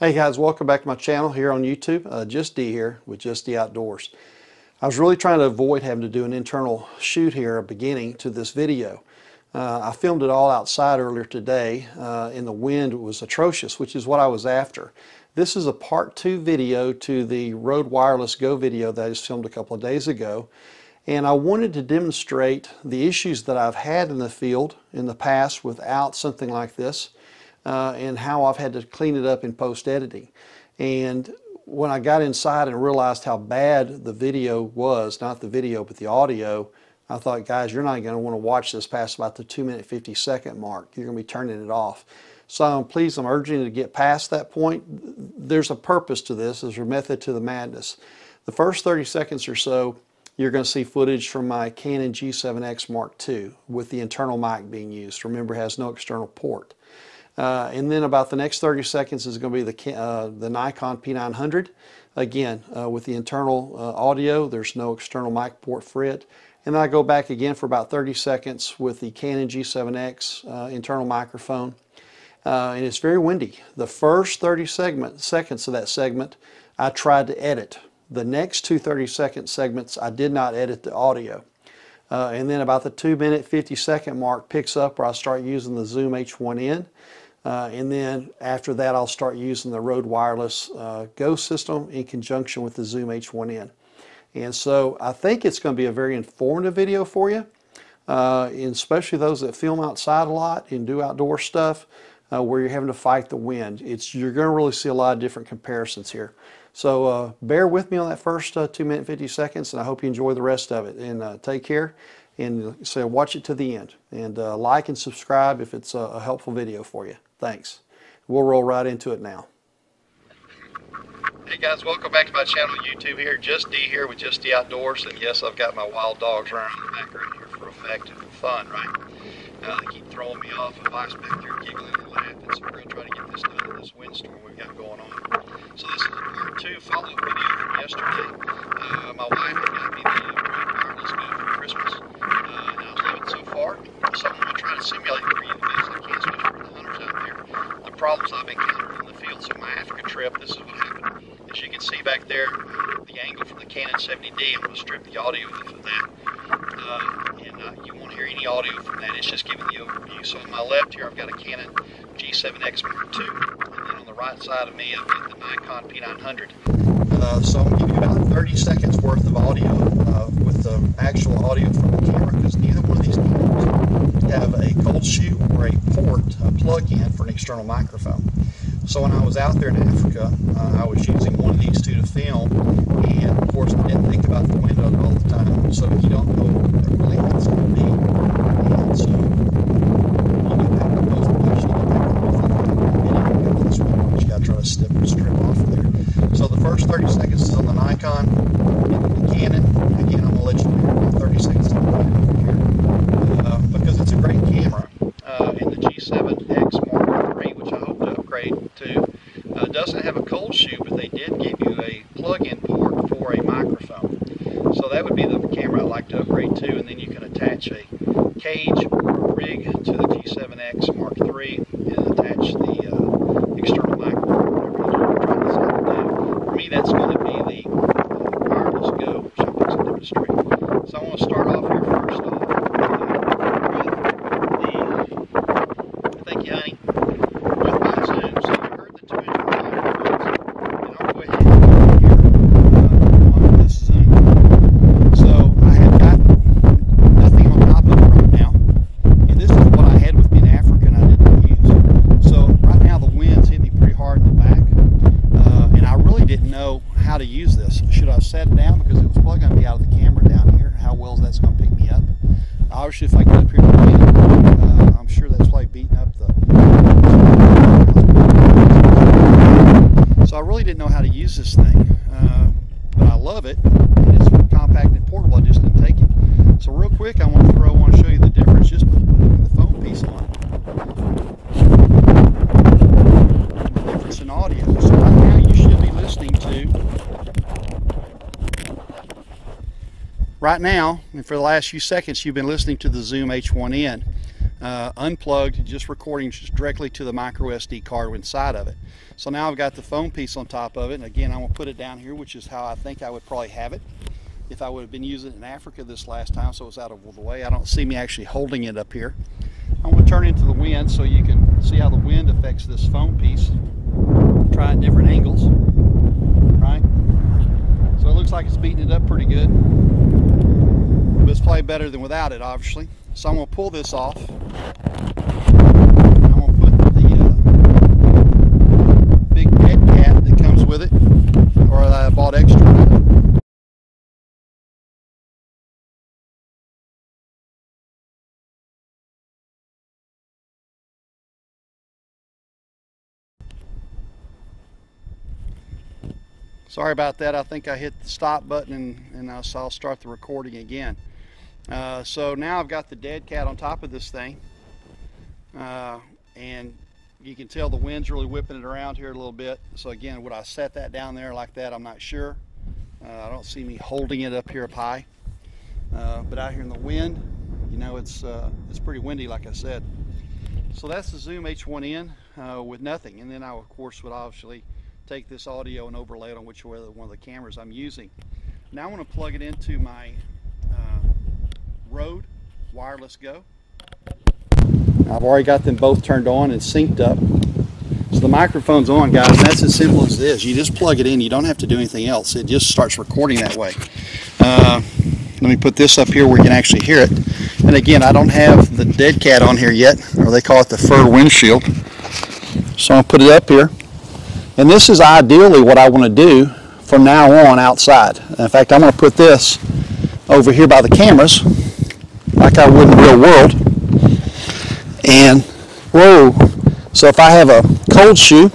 Hey guys, welcome back to my channel here on YouTube. Just D here with Just D Outdoors. I was really trying to avoid having to do an internal shoot here at the beginning to this video. I filmed it all outside earlier today and the wind was atrocious, which is what I was after. This is a part 2 video to the Rode Wireless Go video that I just filmed a couple of days ago. And I wanted to demonstrate the issues that I've had in the field in the past without something like this. And how I've had to clean it up in post-editing. And when I got inside and realized how bad the video was, not the video but the audio, I thought, guys, you're not going to want to watch this past about the 2-minute 50-second mark. You're going to be turning it off. So I'm urging you to get past that point. There's a purpose to this. There's a method to the madness. The first 30 seconds or so, you're going to see footage from my Canon G7X Mark II with the internal mic being used. Remember, it has no external port. And then about the next 30 seconds is going to be the Nikon P900. Again, with the internal audio, there's no external mic port for it. And then I go back again for about 30 seconds with the Canon G7X internal microphone. And it's very windy. The first 30 seconds of that segment, I tried to edit. The next two 30-second segments, I did not edit the audio. And then about the 2-minute 50-second mark picks up where I start using the ZOOM H1n. And then after that I'll start using the Rode Wireless Go system in conjunction with the ZOOM H1n. And so I think it's going to be a very informative video for you, and especially those that film outside a lot and do outdoor stuff where you're having to fight the wind. You're going to really see a lot of different comparisons here. So bear with me on that first 2-minute 50 seconds, and I hope you enjoy the rest of it. And take care, and so watch it to the end. And like and subscribe if it's a helpful video for you. Thanks. We'll roll right into it now. Hey guys, welcome back to my channel YouTube here. Just D here with Just D Outdoors. And yes, I've got my wild dogs running in the background here for effect and for fun, right? They keep throwing me off, and Mike's back there giggling and laughing. So we're going to try to get this done in this windstorm we've got going on. So this is a part 2 follow-up video from yesterday. My wife had got me the Rode Wireless Go for Christmas, and I was loving it so far. So I'm going to try to simulate for you the best I can, especially for the hunters out there, the problems I've encountered in the field. So my Africa trip, this is what happened. As you can see back there, the angle from the Canon 70D, I'm going to strip the audio off of that. And you won't hear any audio from that. It's just giving the overview. So on my left here, I've got a Canon G7X Mark II. And then on the right side of me, I've got the Nikon P900. So I'm going to give you about 30 seconds worth of audio with the actual audio from the camera, because neither one of these cameras have a cold shoe or a port, a plug-in for an external microphone. So when I was out there in Africa, I was using one of these two to film, and of course I didn't think about the window all the time, so you don't know really how it's going to be. And so you get back to post-production, you got to try to strip off of there. So the first 30 seconds is on the Nikon and the Canon. Again, I'm going to let you hear about 30 seconds of here because it's a great camera. And the G7X Mark III, which I hope to upgrade to, doesn't have a cold shoe, but they did give you a plug-in port for a microphone. So that would be the camera I'd like to upgrade to, and then you can attach a cage or a rig to the G7X Mark III and attach the external microphone, whatever you're trying to decide to do. For me, that's going to be the Wireless Go, which I'm going to demonstrate. So I want to start off here first off. Thank you, honey. With my Zoom, so you heard the 2-inch microphones, and I'll go ahead and go here on this Zoom. So I have got nothing on top of it right now, and this is what I had with me in Africa and I didn't use. So right now the wind's hitting me pretty hard in the back, and I really didn't know how to use this. Should I have set it down, because it was probably going to be out of the camera down here? How well is that's going to pick me up? Obviously, if I get up here to the wind, I'm sure that's probably beating up the... So I really didn't know how to use this thing, but I love it, and it's compact and portable. I just didn't take it. So real quick, I want to show you the difference just putting the phone piece on. The difference in audio. So right now you should be listening to... Right now, and for the last few seconds, you've been listening to the ZOOM H1n. unplugged, just recording just directly to the micro SD card inside of it. So now I've got the phone piece on top of it, and again, I'm going to put it down here, which is how I think I would probably have it if I would have been using it in Africa this last time, so it's out of the way. I don't see me actually holding it up here. I'm going to turn into the wind so you can see how the wind affects this phone piece. Try at different angles, right? So it looks like it's beating it up pretty good, but it's probably better than without it, obviously. So I'm going to pull this off. I'm going to put the big head cap that comes with it, or that I bought extra. Sorry about that. I think I hit the stop button and I'll start the recording again. So now I've got the dead cat on top of this thing, and you can tell the wind's really whipping it around here a little bit. So again, would I set that down there like that? I'm not sure. I don't see me holding it up here up high, but out here in the wind, you know, it's pretty windy, like I said. So that's the ZOOM H1n with nothing, and then I of course would obviously take this audio and overlay it on whichever one of the cameras I'm using. Now I want to plug it into my Rode Wireless Go. I've already got them both turned on and synced up. So the microphone's on, guys, and that's as simple as it is. You just plug it in, you don't have to do anything else. It just starts recording that way. Let me put this up here where you can actually hear it. And again, I don't have the dead cat on here yet, or they call it the fur windshield. So I'll put it up here. And this is ideally what I want to do from now on outside. In fact, I'm going to put this over here by the cameras, like I would in the real world. And, whoa, so if I have a cold shoe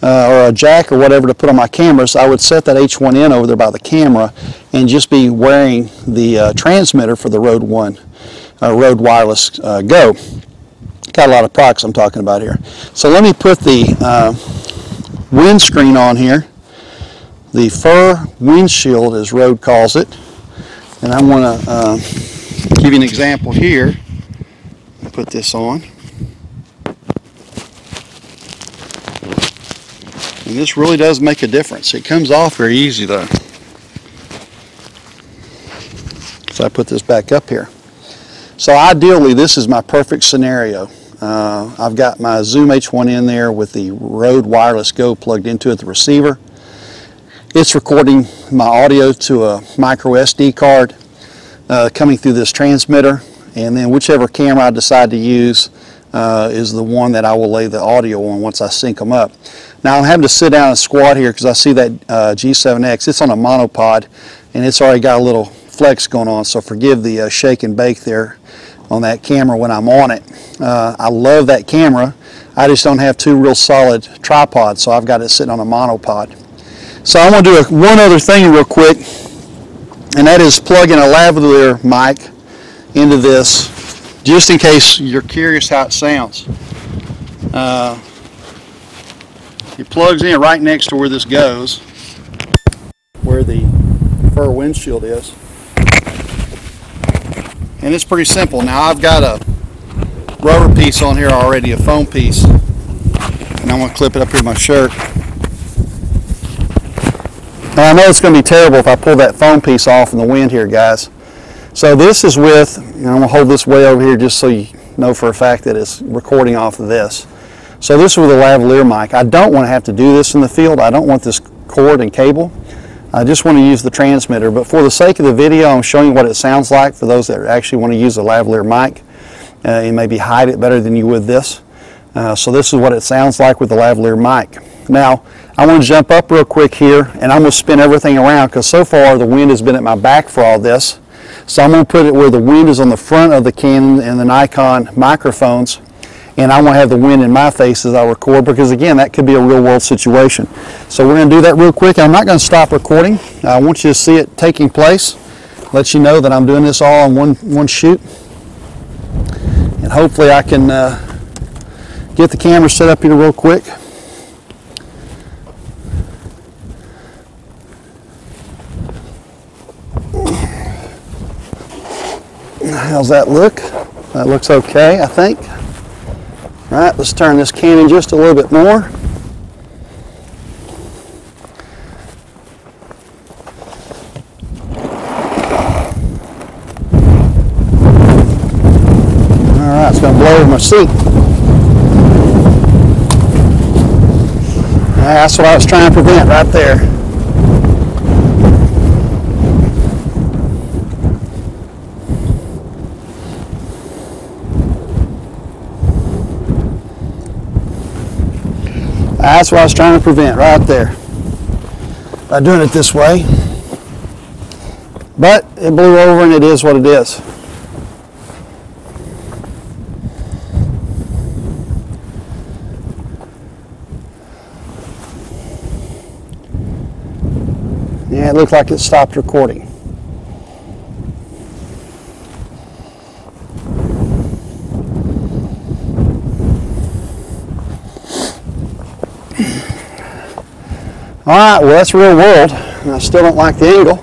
or a jack or whatever to put on my cameras, I would set that H1n over there by the camera and just be wearing the transmitter for the Rode Rode Wireless Go. Got a lot of products I'm talking about here. So let me put the windscreen on here. The fur windshield, as Rode calls it. And I want to give you an example here. Put this on. And this really does make a difference. It comes off very easy though. So I put this back up here. So ideally this is my perfect scenario. I've got my ZOOM H1n there with the Rode Wireless Go plugged into it, the receiver. It's recording my audio to a micro SD card coming through this transmitter, and then whichever camera I decide to use is the one that I will lay the audio on once I sync them up. Now I'm having to sit down and squat here because I see that G7X, it's on a monopod and it's already got a little flex going on, so forgive the shake and bake there on that camera when I'm on it. I love that camera. I just don't have two real solid tripods, so I've got it sitting on a monopod. So I want to do one other thing real quick, and that is plug in a lavalier mic into this, just in case you're curious how it sounds. It plugs in right next to where this goes, where the fur windshield is. And it's pretty simple. Now I've got a rubber piece on here already, a foam piece, and I'm going to clip it up here in my shirt. Now I know it's going to be terrible if I pull that foam piece off in the wind here, guys. So this is with, and I'm going to hold this way over here just so you know for a fact that it's recording off of this. So this is with a lavalier mic. I don't want to have to do this in the field. I don't want this cord and cable. I just want to use the transmitter, but for the sake of the video, I'm showing you what it sounds like for those that actually want to use a lavalier mic. You maybe hide it better than you would this. So this is what it sounds like with the lavalier mic. Now, I want to jump up real quick here, and I'm going to spin everything around because so far the wind has been at my back for all this. So I'm going to put it where the wind is on the front of the Canon and the Nikon microphones, and I want to have the wind in my face as I record, because again, that could be a real world situation. So we're going to do that real quick. I'm not going to stop recording. I want you to see it taking place. Let you know that I'm doing this all in one shoot. And hopefully I can get the camera set up here real quick. How's that look? That looks okay, I think. All right, let's turn this Canon just a little bit more. All right, it's going to blow over my seat. That's what I was trying to prevent right there. That's what I was trying to prevent right there by doing it this way. But it blew over and it is what it is. Yeah, it looked like it stopped recording. All right, well, that's real world, and I still don't like the angle.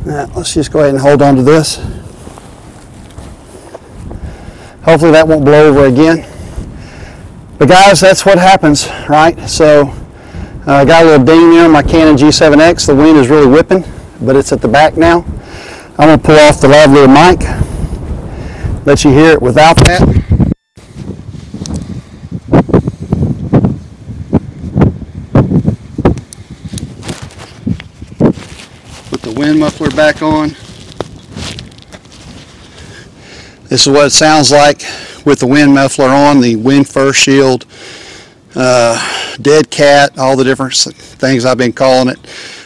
All right, let's just go ahead and hold on to this. Hopefully that won't blow over again. But guys, that's what happens, right? So I got a little ding there on my Canon G7X. The wind is really whipping, but it's at the back now. I'm going to pull off the lavalier mic, let you hear it without that. Put the wind muffler back on. This is what it sounds like with the wind muffler on, the wind first shield, dead cat, all the different things I've been calling it.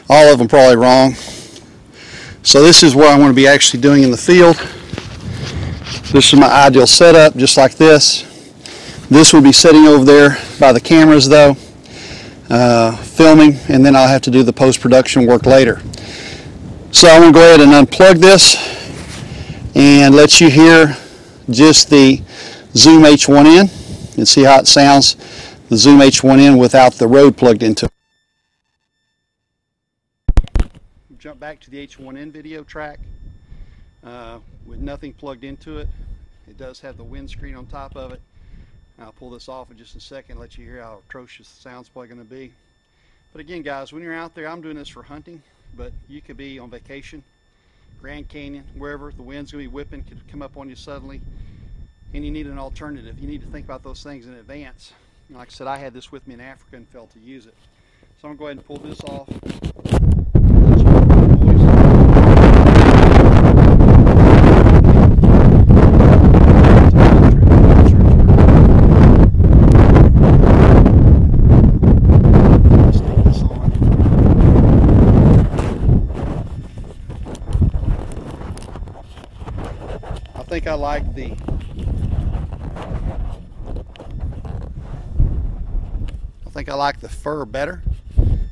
All of them probably wrong. So this is what I'm going to be actually doing in the field. This is my ideal setup, just like this. This will be sitting over there by the cameras though, filming, and then I'll have to do the post-production work later. So I'm going to go ahead and unplug this and let you hear just the ZOOM H1n and see how it sounds, the ZOOM H1n without the Rode plugged into it. Jump back to the H1n video track with nothing plugged into it. It does have the windscreen on top of it. I'll pull this off in just a second, let you hear how atrocious the sound's probably going to be. But again guys, when you're out there, I'm doing this for hunting, but you could be on vacation, Grand Canyon, wherever, the wind's going to be whipping, could come up on you suddenly, and you need an alternative. You need to think about those things in advance. And like I said, I had this with me in Africa and failed to use it. So I'm going to go ahead and pull this off. I think I like the fur better,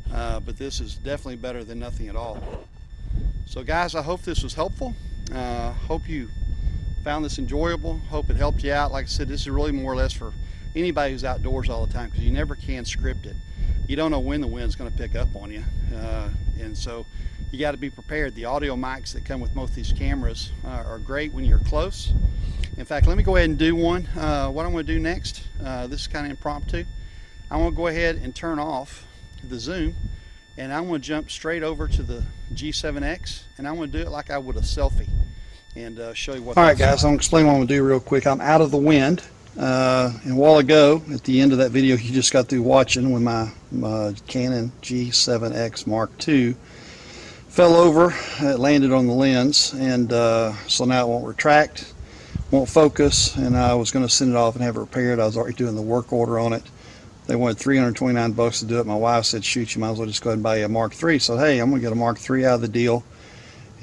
but this is definitely better than nothing at all. So guys, I hope this was helpful. Hope you found this enjoyable. Hope it helped you out. Like I said, this is really more or less for anybody who's outdoors all the time, because you never can script it. You don't know when the wind's going to pick up on you, and so you got to be prepared. The audio mics that come with most of these cameras are great when you're close. In fact, let me go ahead and do one. What I'm going to do next, this is kind of impromptu. I'm going to go ahead and turn off the zoom, and I'm going to jump straight over to the G7X, and I'm going to do it like I would a selfie, and show you what. All right guys, I'm going to explain what I'm going to do real quick. I'm out of the wind, and a while ago at the end of that video you just got through watching, when my Canon G7X Mark II fell over, it landed on the lens, and so now it won't retract, won't focus, and I was going to send it off and have it repaired. I was already doing the work order on it. They wanted $329 to do it. My wife said, shoot, you might as well just go ahead and buy you a Mark III. So hey, I'm going to get a Mark III out of the deal,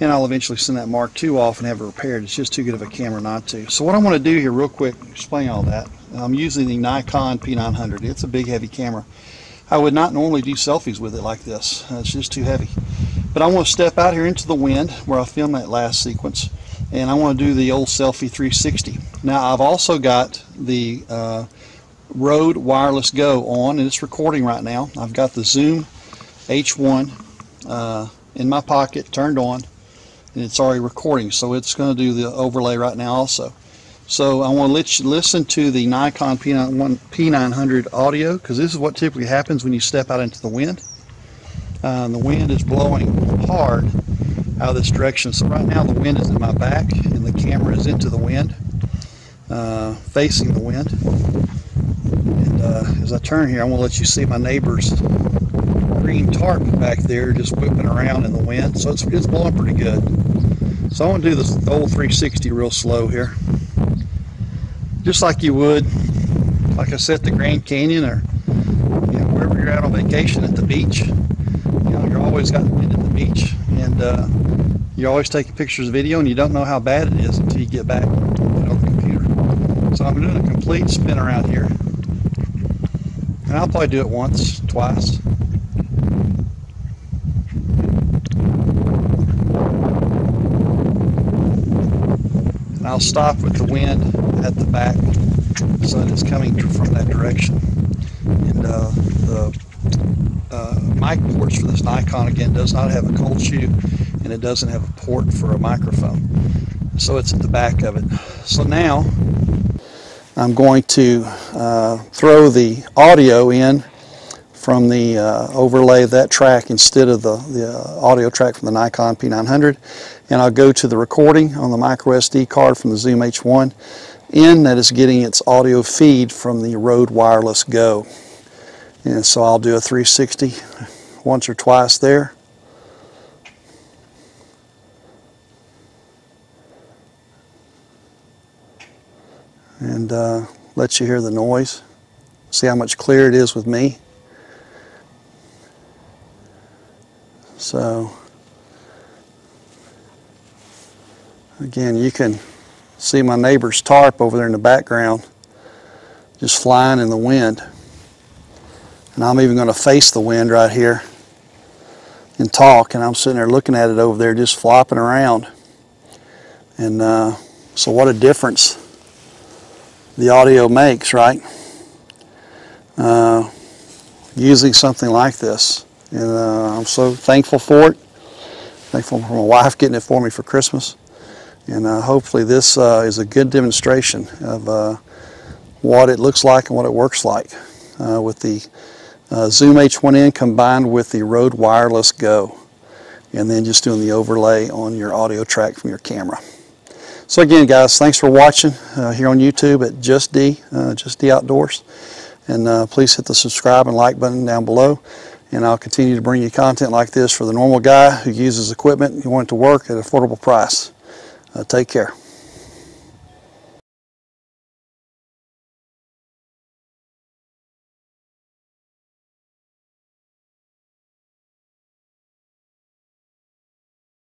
and I'll eventually send that Mark II off and have it repaired. It's just too good of a camera not to. So what I'm going to do here real quick, explain all that. I'm using the Nikon P900. It's a big heavy camera. I would not normally do selfies with it like this. It's just too heavy. But I want to step out here into the wind where I filmed that last sequence, and I want to do the old selfie 360. Now I've also got the Rode Wireless Go on, and it's recording right now. I've got the ZOOM H1 in my pocket, turned on, and it's already recording, so it's going to do the overlay right now also. So I want to let you listen to the Nikon P900 audio, because this is what typically happens when you step out into the wind. The wind is blowing hard out of this direction, so right now the wind is in my back and the camera is into the wind, facing the wind. And as I turn here, I want to let you see my neighbor's green tarp back there just whipping around in the wind, so it's blowing pretty good. So I want to do this old 360 real slow here, just like you would, like I said, the Grand Canyon, or wherever you're out on vacation at the beach. You're always got the wind at the beach, and you're always taking pictures of video, and you don't know how bad it is until you get back on the computer. So I'm doing a complete spin around here, and I'll probably do it once, twice. And I'll stop with the wind at the back so that it's coming from that direction. And the mic ports for this Nikon, again, does not have a cold shoe, and it doesn't have a port for a microphone, so it's at the back of it. So now I'm going to throw the audio in from the overlay of that track instead of the audio track from the Nikon P900, and I'll go to the recording on the micro SD card from the ZOOM H1n that is getting its audio feed from the Rode Wireless Go. And so I'll do a 360 once or twice there. And let you hear the noise. See how much clearer it is with me. So again, you can see my neighbor's tarp over there in the background just flying in the wind. And I'm even going to face the wind right here and talk, and I'm sitting there looking at it over there just flopping around. And so what a difference the audio makes, right? Using something like this. And I'm so thankful for it. Thankful for my wife getting it for me for Christmas. And hopefully this is a good demonstration of what it looks like and what it works like with the ZOOM H1n combined with the Rode Wireless Go, and then just doing the overlay on your audio track from your camera. So again, guys, thanks for watching here on YouTube at Just D Outdoors, and please hit the subscribe and like button down below, and I'll continue to bring you content like this for the normal guy who uses equipment and wants it to work at an affordable price. Take care.